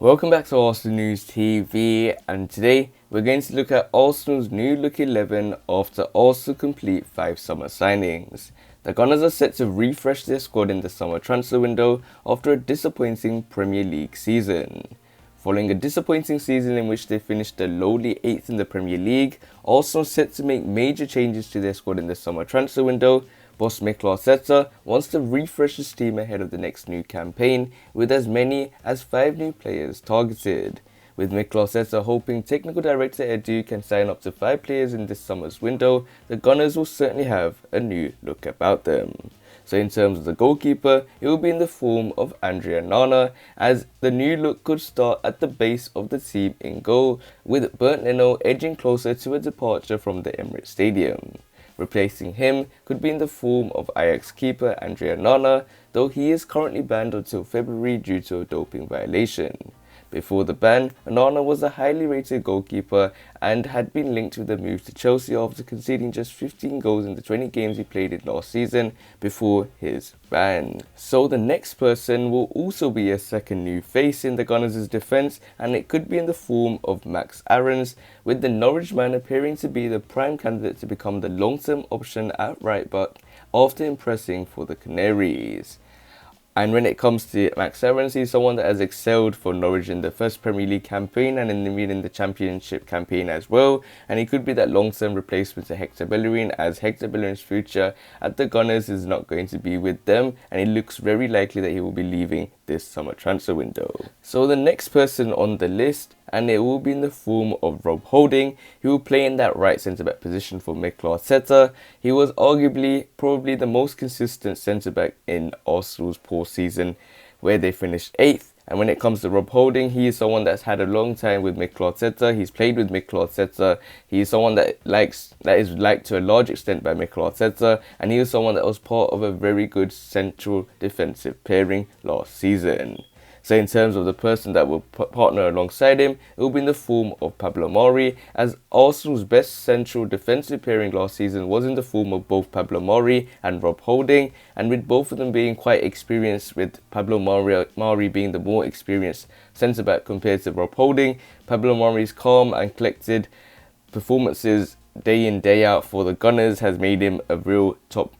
Welcome back to Arsenal News TV, and today we're going to look at Arsenal's new look 11 after Arsenal complete 5 summer signings. The Gunners are set to refresh their squad in the summer transfer window after a disappointing Premier League season. Following a disappointing season in which they finished the lowly 8th in the Premier League, Arsenal set to make major changes to their squad in the summer transfer window. Boss Mikel Arteta wants to refresh his team ahead of the next new campaign with as many as 5 new players targeted. With Mikel Arteta hoping technical director Edu can sign up to 5 players in this summer's window, the Gunners will certainly have a new look about them. So in terms of the goalkeeper, it will be in the form of Andre Onana, as the new look could start at the base of the team in goal, with Bernd Leno edging closer to a departure from the Emirates Stadium. Replacing him could be in the form of Ajax keeper Andre Onana, though he is currently banned until February due to a doping violation. Before the ban, Onana was a highly rated goalkeeper and had been linked with a move to Chelsea after conceding just 15 goals in the 20 games he played in last season before his ban. So the next person will also be a second new face in the Gunners' defence, and it could be in the form of Max Aarons, with the Norwich man appearing to be the prime candidate to become the long-term option at right back after impressing for the Canaries. And when it comes to Max Aarons, he's someone that has excelled for Norwich in the first Premier League campaign and in the Championship campaign as well. And he could be that long-term replacement to Hector Bellerin, as Hector Bellerin's future at the Gunners is not going to be with them. And it looks very likely that he will be leaving this summer transfer window. So the next person on the list, and it will be in the form of Rob Holding. He will play in that right centre-back position for Mikel Arteta. He was arguably probably the most consistent centre-back in Arsenal's poor season, where they finished 8th. And when it comes to Rob Holding, he is someone that's had a long time with Mikel Arteta. He's played with Mikel Arteta. He is someone that is liked to a large extent by Mikel Arteta, and he is someone that was part of a very good central defensive pairing last season. So in terms of the person that will partner alongside him, it will be in the form of Pablo Mari, as Arsenal's best central defensive pairing last season was in the form of both Pablo Mari and Rob Holding, and with both of them being quite experienced, with Pablo Mari being the more experienced centre-back compared to Rob Holding, Pablo Mari's calm and collected performances day in day out for the Gunners has made him a real top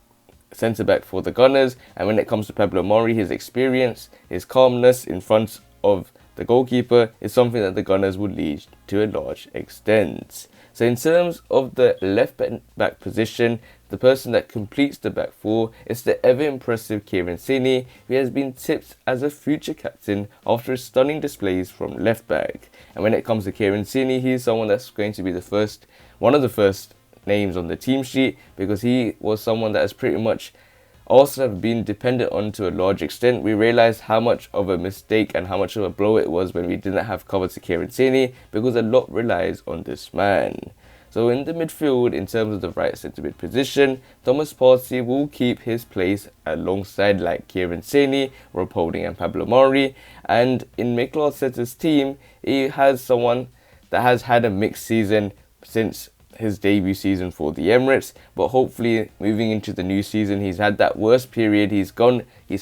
centre-back for the Gunners. And when it comes to Pablo Mari, his experience, his calmness in front of the goalkeeper is something that the Gunners would lead to a large extent. So in terms of the left back position, the person that completes the back four is the ever impressive Kieran Ceni, who has been tipped as a future captain after his stunning displays from left back. And when it comes to Kieran Ceni, he is someone that's going to be one of the first names on the team sheet, because he was someone that has pretty much also have been dependent on to a large extent. We realised how much of a mistake and how much of a blow it was when we didn't have cover to Kieran Tierney, because a lot relies on this man. So in the midfield, in terms of the right centre mid position, Thomas Partey will keep his place alongside like Kieran Ceni, Rob Holding and Pablo Mari. And in Mikel Arteta's team, he has someone that has had a mixed season since his debut season for the Emirates, but hopefully moving into the new season, he's had that worst period. He's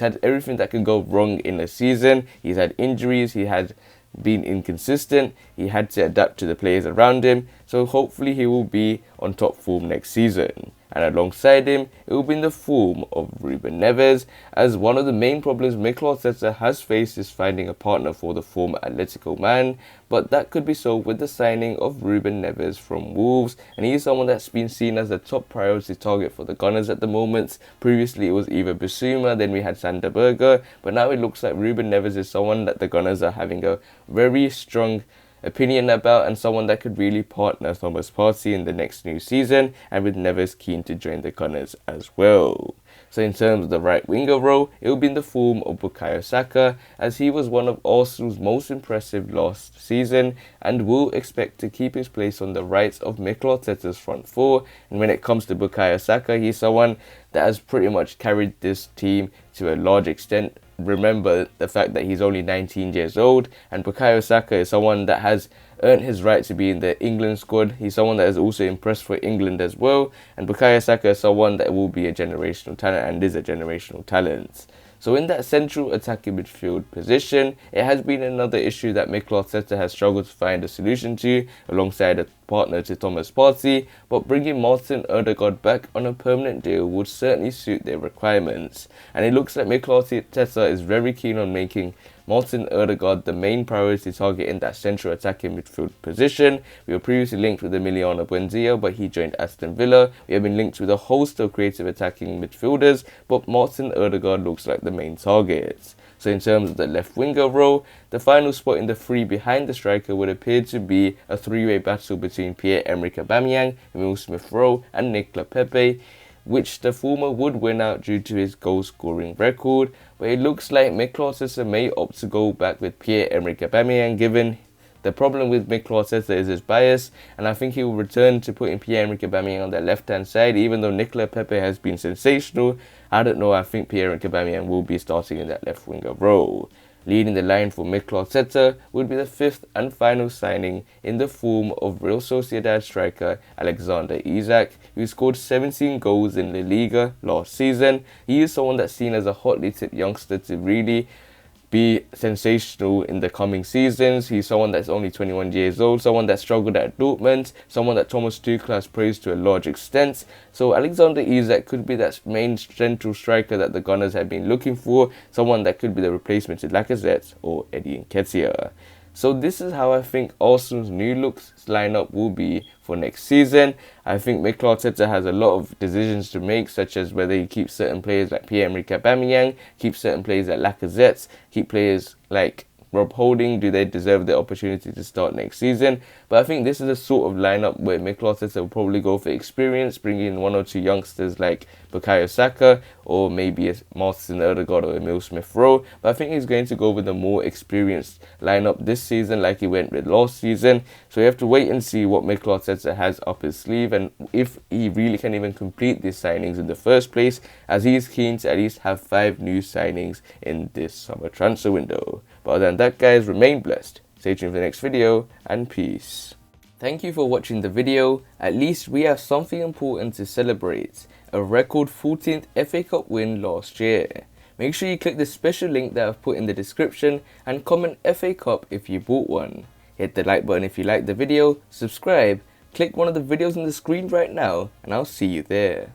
had everything that can go wrong in a season. He's had injuries, he had been inconsistent, he had to adapt to the players around him, so hopefully he will be on top form next season. And alongside him, it will be in the form of Ruben Neves, as one of the main problems Mikel Arteta has faced is finding a partner for the former Atletico man, but that could be solved with the signing of Ruben Neves from Wolves, and he is someone that's been seen as a top priority target for the Gunners at the moment. Previously it was either Bissouma, then we had Sander Berge, but now it looks like Ruben Neves is someone that the Gunners are having a very strong opinion about, and someone that could really partner Thomas Partey in the next new season, and with Neves keen to join the Gunners as well. So in terms of the right winger role, it will be in the form of Bukayo Saka, as he was one of Arsenal's most impressive last season and will expect to keep his place on the right of Mikel Arteta's front four. And when it comes to Bukayo Saka, he's someone that has pretty much carried this team to a large extent. Remember the fact that he's only 19 years old, and Bukayo Saka is someone that has earned his right to be in the England squad. He's someone that has also impressed for England as well, and Bukayo Saka is someone that will be a generational talent and is a generational talent. So in that central attacking midfield position, it has been another issue that Mikel Arteta has struggled to find a solution to, alongside a partner to Thomas Partey, but bringing Martin Odegaard back on a permanent deal would certainly suit their requirements. And it looks like Mikel Arteta is very keen on making Martin Odegaard the main priority target in that central attacking midfield position. We were previously linked with Emiliano Buendia, but he joined Aston Villa. We have been linked with a host of creative attacking midfielders, but Martin Odegaard looks like the main target. So in terms of the left winger role, the final spot in the three behind the striker would appear to be a three-way battle between Pierre-Emerick Aubameyang, Emile Smith-Rowe and Nicolas Pepe, which the former would win out due to his goal-scoring record, but it looks like Mikel Arteta may opt to go back with Pierre-Emerick Aubameyang, given the problem with Mikel Arteta is his bias, and I think he will return to putting Pierre-Emerick Aubameyang on the left-hand side. Even though Nicolas Pepe has been sensational, I don't know, I think Pierre-Emerick Aubameyang will be starting in that left winger role. Leading the line for Mikel Arteta would be the fifth and final signing in the form of Real Sociedad striker Alexander Isak, who scored 17 goals in La Liga last season. He is someone that's seen as a hotly tipped youngster to really be sensational in the coming seasons. He's someone that's only 21 years old, someone that struggled at Dortmund, someone that Thomas Tuchel has praised to a large extent. So Alexander Isak could be that main central striker that the Gunners have been looking for, someone that could be the replacement to Lacazette or Eddie Nketiah. So this is how I think Arsenal's new looks lineup will be for next season. I think Mikel Arteta has a lot of decisions to make, such as whether he keeps certain players like Pierre-Emerick Aubameyang, keeps certain players like Lacazette, keep players like Rob Holding. Do they deserve the opportunity to start next season? But I think this is a sort of lineup where Mikel Arteta will probably go for experience, bring in one or two youngsters like Bukayo Saka, or maybe Martin Odegaard or Emile Smith-Rowe. But I think he's going to go with a more experienced lineup this season, like he went with last season. So we have to wait and see what Mikel Arteta has up his sleeve, and if he really can even complete these signings in the first place, as he is keen to at least have 5 new signings in this summer transfer window. But other than that, guys, remain blessed. Stay tuned for the next video, and peace. Thank you for watching the video. At least we have something important to celebrate: a record 14th FA Cup win last year. Make sure you click the special link that I've put in the description and comment FA Cup if you bought one. Hit the like button if you liked the video, subscribe, click one of the videos on the screen right now, and I'll see you there.